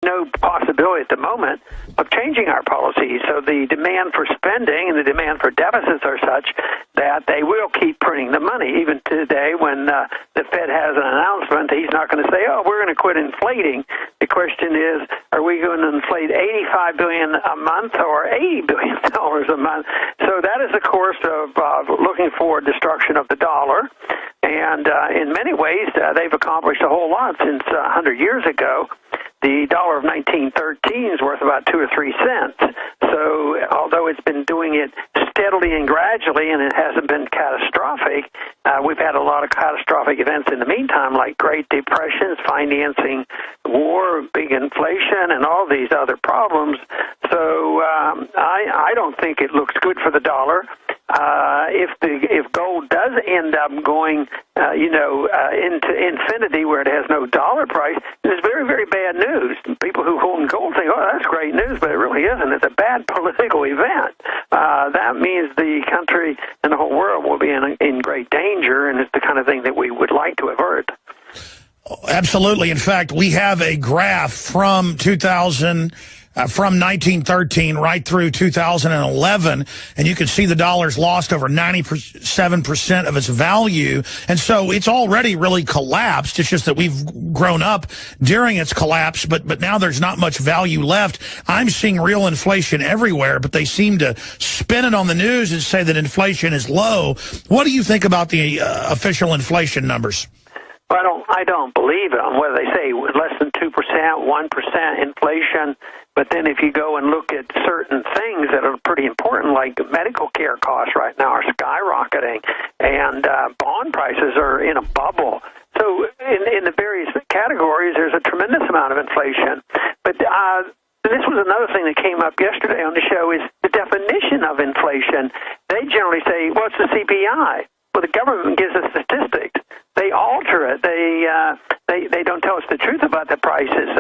no possibility at the moment of changing our policy. So the demand for spending and the demand for deficits are such that they will keep printing the money. Even today, when the Fed has an announcement, he's not going to say, "Oh, we're going to quit inflating." The question is, are we going to inflate $85 billion a month or $80 billion a month? So that is the course of looking for destruction of the dollar. And in many ways, they've accomplished a whole lot since 100 years ago. The dollar of 1913 is worth about 2 or 3 cents. So although it's been doing it steadily and gradually, and it hasn't been catastrophic, we've had a lot of catastrophic events in the meantime, like Great Depressions, financing war, big inflation, and all these other problems. So I don't think it looks good for the dollar. If gold does end up going, into infinity where it has no dollar price, it's very, very bad news. People who own gold think, "Oh, that's great news," but it really isn't. It's a bad political event. That means the country and the whole world will be in great danger, and it's the kind of thing that we would like to avert. Absolutely. In fact, we have a graph from 1913 right through 2011, and you can see the dollar's lost over 97% of its value. And so it's already really collapsed. It's just that we've grown up during its collapse, but now there's not much value left. I'm seeing real inflation everywhere, but they seem to spin it on the news and say that inflation is low. What do you think about the official inflation numbers? I don't believe them. Whether they say less than 2%, 1% inflation, but then if you go and look at certain things that are pretty important, like medical care costs right now are skyrocketing, and bond prices are in a bubble. So in the various categories, there's a tremendous amount of inflation. But this was another thing that came up yesterday on the show, is the definition of inflation. They generally say, "What's the CPI?" Well, the government gives us statistics. They alter it. They don't tell us the truth about the prices.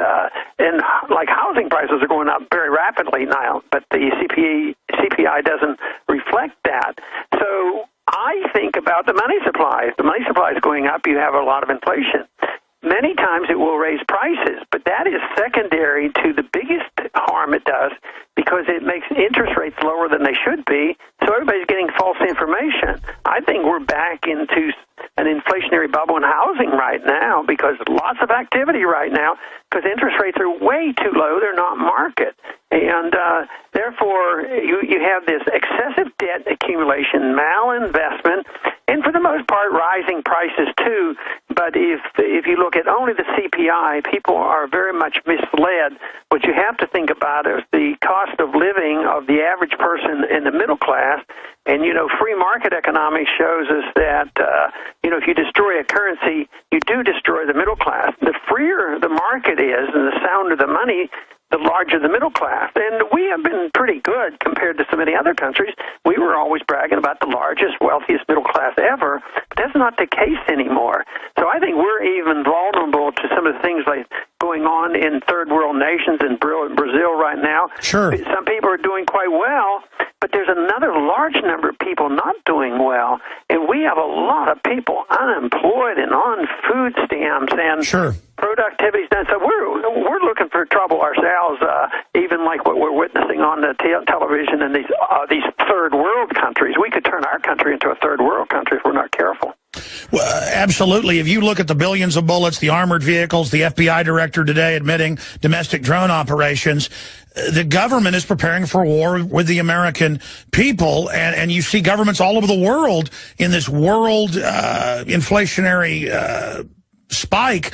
And like housing prices are going up very rapidly now, but the CPI doesn't reflect that. So I think about the money supply. If the money supply is going up, you have a lot of inflation. Many times it will raise prices, but that is secondary to the biggest harm it does, because it makes interest rates lower than they should be, so everybody's getting false information. I think we're back into an inflationary bubble in housing right now, because lots of activity right now, because interest rates are way too low. They're not market. And therefore, you have this excessive debt accumulation, malinvestment, and for the most part, rising prices too. But if you look at only the CPI, people are very much misled. What you have to think about is the cost of living of the average person in the middle class. And, free market economics shows us that, if you destroy a currency, you do destroy the middle class. The freer the market is and the sounder the money, the larger the middle class. And we have been pretty good compared to so many other countries. We were always bragging about the largest, wealthiest middle class ever. But that's not the case anymore. So I think we're even vulnerable to some of the things like going on in third world nations, in Brazil right now. Sure. Some people are doing quite well, but there's another large number of people not doing well. And we have a lot of people unemployed and on food stamps, and sure, productivity's done. So we're looking for trouble ourselves, even like what we're witnessing on the television in these third world countries. We could turn our country into a third world country if we're not careful. Well, absolutely. If you look at the billions of bullets, the armored vehicles, the FBI director today admitting domestic drone operations, the government is preparing for war with the American people, and you see governments all over the world in this world inflationary spike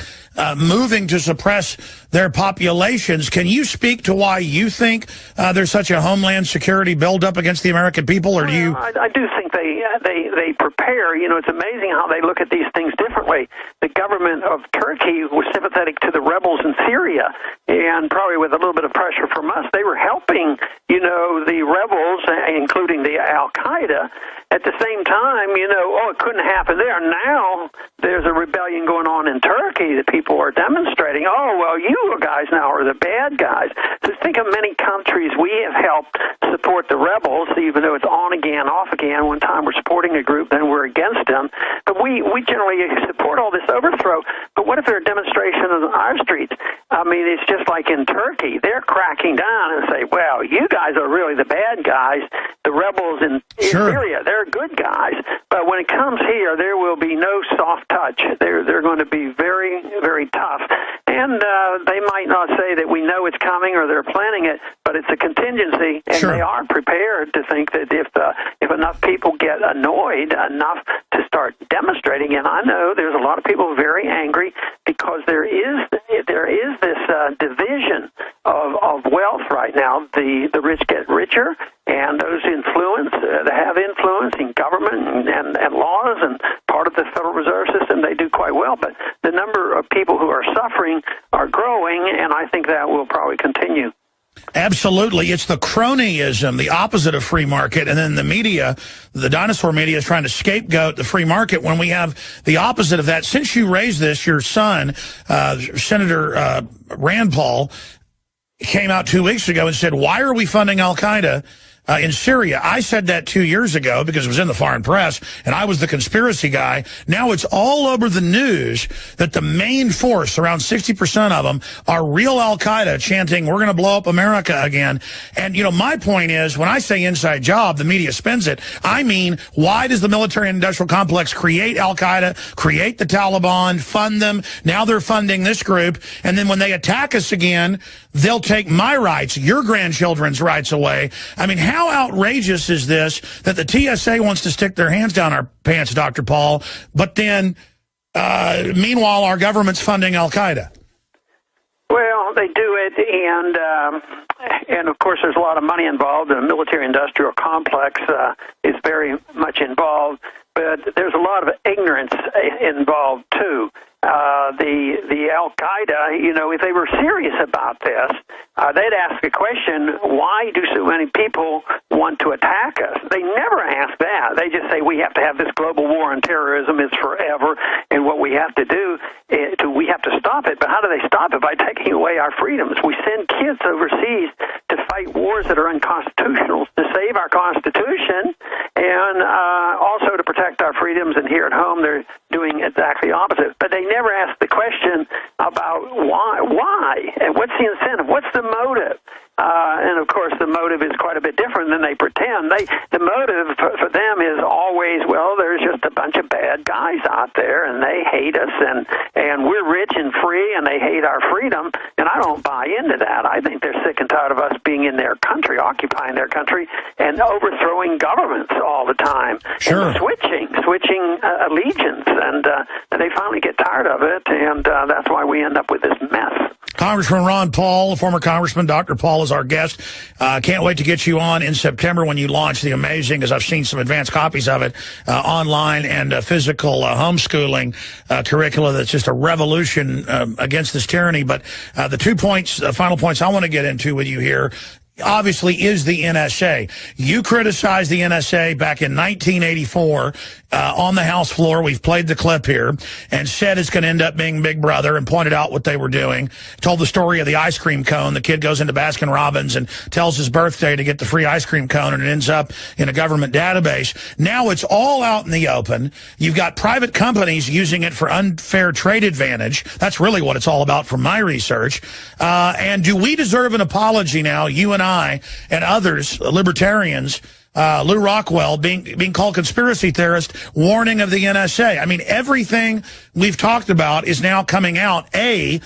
moving to suppress their populations. Can you speak to why you think there's such a homeland security buildup against the American people, or do you? I do think they prepare. It's amazing how they look at these things differently. The government of Turkey was sympathetic to the rebels in Syria, and probably with a little bit of pressure from us, they were helping, the rebels, including the Al-Qaeda. At the same time, it couldn't happen there. Now there's a rebellion going on in Turkey that people are demonstrating. Oh, well, you guys now are the bad guys. So think of many countries we have helped support the rebels, even though it's on again, off again. One time we're supporting a group, then we're against them. But we generally support all this overthrow. But what if there are demonstrations on our streets? I mean, it's just like in Turkey. They're cracking down and say, well, you guys are really the bad guys. The rebels in Syria, they're good guys. But when it comes here, there will be no soft touch. They're going to be very, very tough. And they might not say that we know it's coming or they're planning it, but it's a contingency, and they are prepared to think that if enough people get annoyed enough to start demonstrating, and I know there's a lot of people very angry because there is this division of wealth right now. The rich get richer, and those that have influence in government and laws and part of the Federal Reserve System, they do quite well. But the number of people who are suffering are growing, and I think that will probably continue. Absolutely. It's the cronyism, the opposite of free market. And then the media, the dinosaur media, is trying to scapegoat the free market when we have the opposite of that. Since you raised this, your son, Senator Rand Paul, came out 2 weeks ago and said, why are we funding al-Qaeda in Syria? I said that 2 years ago because it was in the foreign press, and I was the conspiracy guy. Now it's all over the news that the main force, around 60% of them, are real al-Qaeda chanting, we're going to blow up America again. And, you know, my point is, when I say inside job, the media spins it. I mean, why does the military-industrial complex create al-Qaeda, create the Taliban, fund them? Now they're funding this group. And then when they attack us again, they'll take my rights, your grandchildren's rights away. I mean, how outrageous is this that the TSA wants to stick their hands down our pants, Dr. Paul, but then, meanwhile, our government's funding al-Qaeda? Well, they do it, and of course, there's a lot of money involved. The military-industrial complex is very much involved, but there's a lot of ignorance involved, too. The Al-Qaeda, you know, if they were serious about this, they'd ask the question, why do so many people want to attack us? They never ask that. They just say we have to have this global war on terrorism. It's forever, and what we have to do, we have to stop it. But how do they stop it? By taking away our freedoms. We send kids overseas to fight wars that are unconstitutional, to save our Constitution, and also to protect our freedoms. And here at home, they're doing exactly the opposite. But they never ask the question about why, and what's the incentive, what's the motive? And of course, the motive is quite a bit different than they pretend. The motive for them is always, well, there's just a bunch of bad guys out there, and they hate us, and we're rich and free, and they hate our freedom. And I don't buy into that. I think they're sick and tired of us being in their country, occupying their country, and overthrowing governments all the time. Sure. And switching allegiance, and they finally get tired of it, and that's why we end up with this mess. Congressman Ron Paul, former Congressman Dr. Paul, is our guest. Can't wait to get you on in September when you launch the amazing, as I've seen some advanced copies of it, online and physical homeschooling curricula that's just a revolution against this tyranny. But the 2 points, final points I want to get into with you here, obviously, is the NSA. You criticized the NSA back in 1984 on the House floor. We've played the clip here, and said it's going to end up being Big Brother, and pointed out what they were doing. Told the story of the ice cream cone. The kid goes into Baskin-Robbins and tells his birthday to get the free ice cream cone, and it ends up in a government database. Now it's all out in the open. You've got private companies using it for unfair trade advantage. That's really what it's all about from my research. And do we deserve an apology now, you and I and others, libertarians, Lou Rockwell being called conspiracy theorist, warning of the NSA? I mean, everything we've talked about is now coming out. A,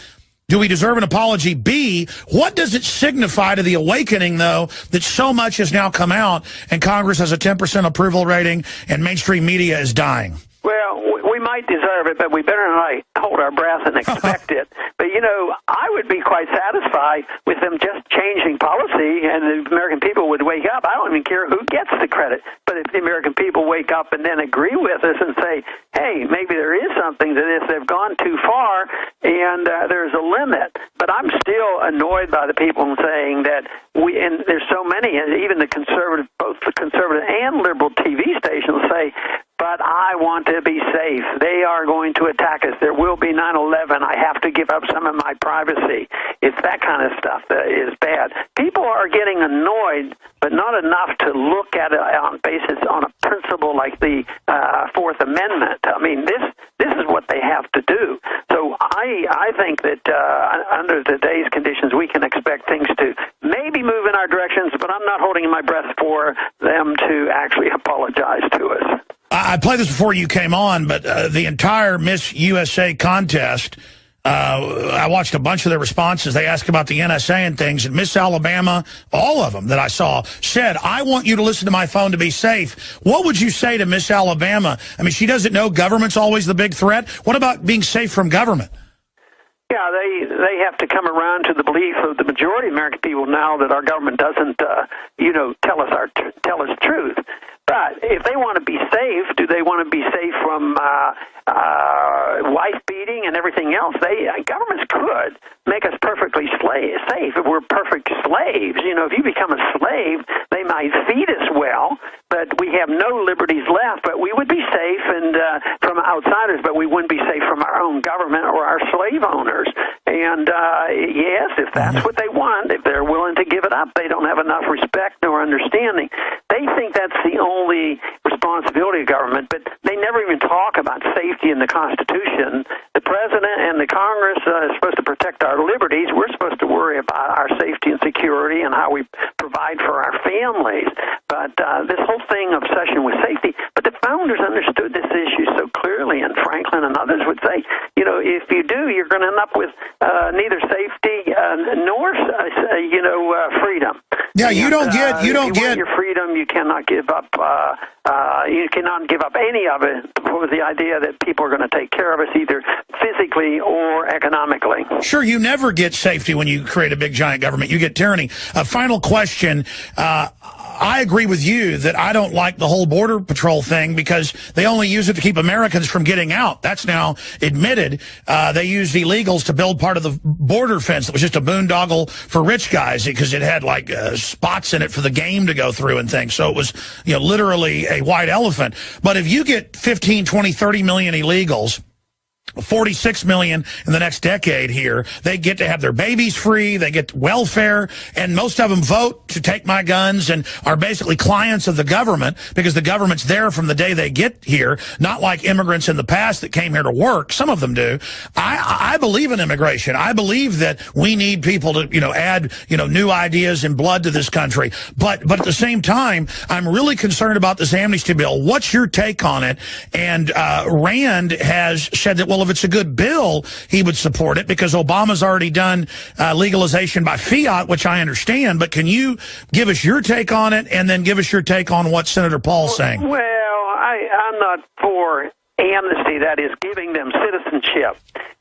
do we deserve an apology? B, what does it signify to the awakening, though, that so much has now come out and Congress has a 10% approval rating and mainstream media is dying? Well, we might deserve it, but we better not hold our breath and expect it. But, you know, I would be quite satisfied with them just changing policy, and the American people would wake up. I don't even care who gets the credit. But if the American people wake up and then agree with us and say, hey, maybe there is something to this, they've gone too far, and there's a limit. But I'm still annoyed by the people saying that and there's so many, and even the conservative, both the conservative and liberal TV stations say, but I want to be safe. They are going to attack us. There will be 9/11. I have to give up some of my privacy. It's that kind of stuff that is bad. People are getting annoyed, but not enough to look at it on a principle like the Fourth Amendment. I mean, this is what they have to do. So I think that under today's conditions, we can expect things to maybe move in our directions, but I'm not holding my breath for them to actually apologize to us. I played this before you came on, but the entire Miss USA contest, I watched a bunch of their responses. They asked about the NSA and things, and Miss Alabama, all of them that I saw, said, I want you to listen to my phone to be safe. What would you say to Miss Alabama? I mean, she doesn't know government's always the big threat. What about being safe from government? Yeah, they have to come around to the belief of the majority of American people now that our government doesn't, tell us the truth. But if they want to be safe, do they want to be safe from wife beating and everything else? Governments could make us perfectly safe if we're perfect slaves. You know, if you become a slave, they might feed us well, but we have no liberties left. But we would be safe and from outsiders, but we wouldn't be safe from our own government or our slave owners. And yes, if that's what they want, if they're willing to give it up, they don't have enough respect nor understanding. They think that's the only responsibility of government, but they never even talk about safety in the Constitution. The President and the Congress are supposed to protect our liberties. We're supposed to worry about our safety and security and how we provide for our families. But this whole thing, obsession with safety, but the founders understood this issue so clearly, and Franklin and others would say, you know, if you do, you're going to end up with neither safety nor, freedom. Yeah, you don't get your freedom. You cannot give up. You cannot give up any of it for the idea that people are going to take care of us either physically or economically. Sure, you never get safety when you create a big giant government. You get tyranny. A final question. I agree with you that I don't like the whole Border Patrol thing because they only use it to keep Americans from getting out. That's now admitted. They used illegals to build part of the border fence that was just a boondoggle for rich guys because it had like spots in it for the game to go through and things. So it was, literally a white elephant. But if you get 15, 20, 30 million illegals, 46 million in the next decade here, they get to have their babies free, they get welfare, and most of them vote to take my guns and are basically clients of the government because the government's there from the day they get here, not like immigrants in the past that came here to work. Some of them do. I believe in immigration. I believe that we need people to, add, new ideas and blood to this country. But at the same time, I'm really concerned about this amnesty bill. What's your take on it? And Rand has said that, well, if it's a good bill, he would support it because Obama's already done legalization by fiat, which I understand. But can you give us your take on it and then give us your take on what Senator Paul's saying? Well, I'm not for amnesty, that is giving them citizenship.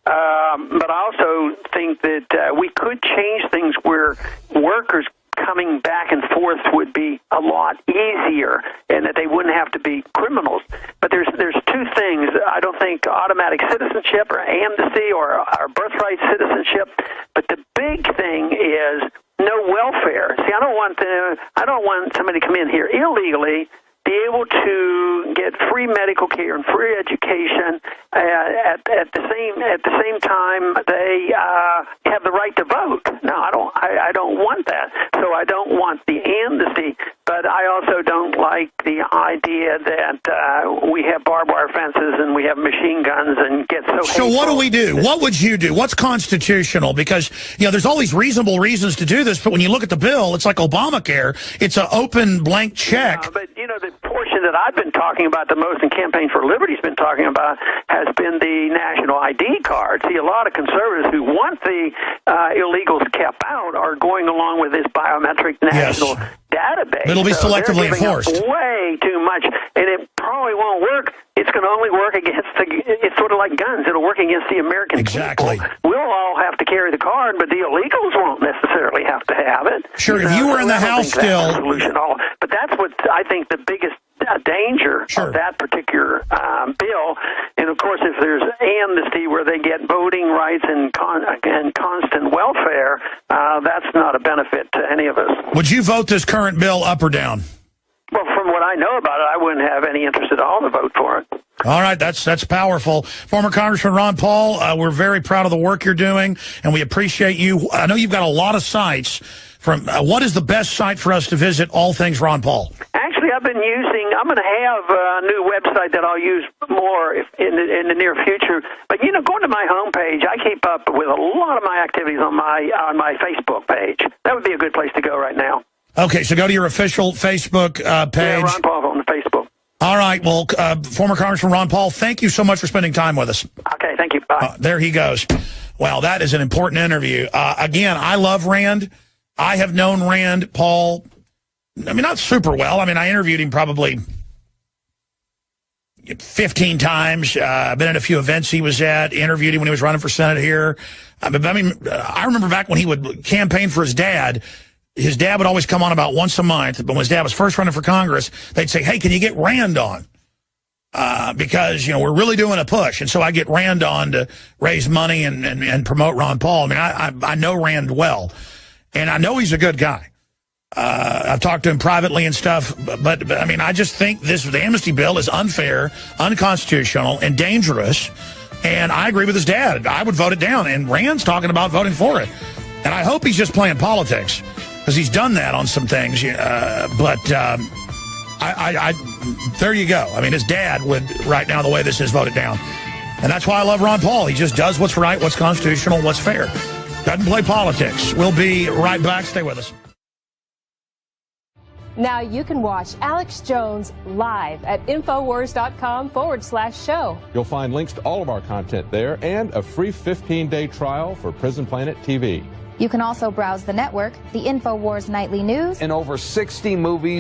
But I also think that we could change things where workers coming back and forth would be a lot easier and that they wouldn't have to be criminals. But there's two things. I don't think automatic citizenship or amnesty or birthright citizenship, but the big thing is no welfare. See, I don't want somebody to come in here illegally, be able to get free medical care and free education at the same time they have the right to vote. No, I don't want that. So I don't want the amnesty, but I also don't like the idea that we have barbed wire fences and we have machine guns and get so. So what do we do? What would you do? What's constitutional? Because there's all these reasonable reasons to do this, but when you look at the bill, it's like Obamacare. It's an open blank check. But the portion that I've been talking about the most and Campaign for Liberty's been talking about has been the national ID card. See, a lot of conservatives who want the illegals kept out are going along with this biometric national database. It'll be selectively enforced. Way too much, and it probably won't work. It's going to only work against it's sort of like guns. It'll work against the American exactly. people. We'll all have to carry the card, but the illegals won't necessarily have to have it. Sure, if you were in the House still. But that's what I think the biggest danger of that particular bill. And, of course, if there's amnesty where they get voting rights and constant welfare, that's not a benefit to any of us. Would you vote this current bill up or down? Well, from what I know about it, I wouldn't have any interest at all to vote for it. All right, that's powerful. Former Congressman Ron Paul, we're very proud of the work you're doing, and we appreciate you. I know you've got a lot of sites. What is the best site for us to visit, all things Ron Paul? Actually, I'm going to have a new website that I'll use more in the near future. But, going to my homepage, I keep up with a lot of my activities on my Facebook page. That would be a good place to go right now. Okay, so go to your official Facebook page. Yeah, Ron Paul on the Facebook. All right. Well, former Congressman Ron Paul, thank you so much for spending time with us. Okay, thank you. Bye. There he goes. Well, that is an important interview. Again, I love Rand. I have known Rand Paul, not super well. I interviewed him probably 15 times. I've been at a few events he was at, interviewed him when he was running for Senate here. I remember back when he would campaign for his dad. His dad would always come on about once a month. But when his dad was first running for Congress, they'd say, hey, can you get Rand on? Because, we're really doing a push. And so I get Rand on to raise money and promote Ron Paul. I know Rand well, and I know he's a good guy. I've talked to him privately and stuff, but I just think the amnesty bill is unfair, unconstitutional, and dangerous. And I agree with his dad. I would vote it down. And Rand's talking about voting for it. And I hope he's just playing politics, because he's done that on some things. There you go. His dad would, right now, the way this is, vote it down. And that's why I love Ron Paul. He just does what's right, what's constitutional, what's fair. Doesn't play politics. We'll be right back. Stay with us. Now you can watch Alex Jones live at Infowars.com/show. You'll find links to all of our content there and a free 15-day trial for Prison Planet TV. You can also browse the network, the InfoWars Nightly News, and over 60 movies.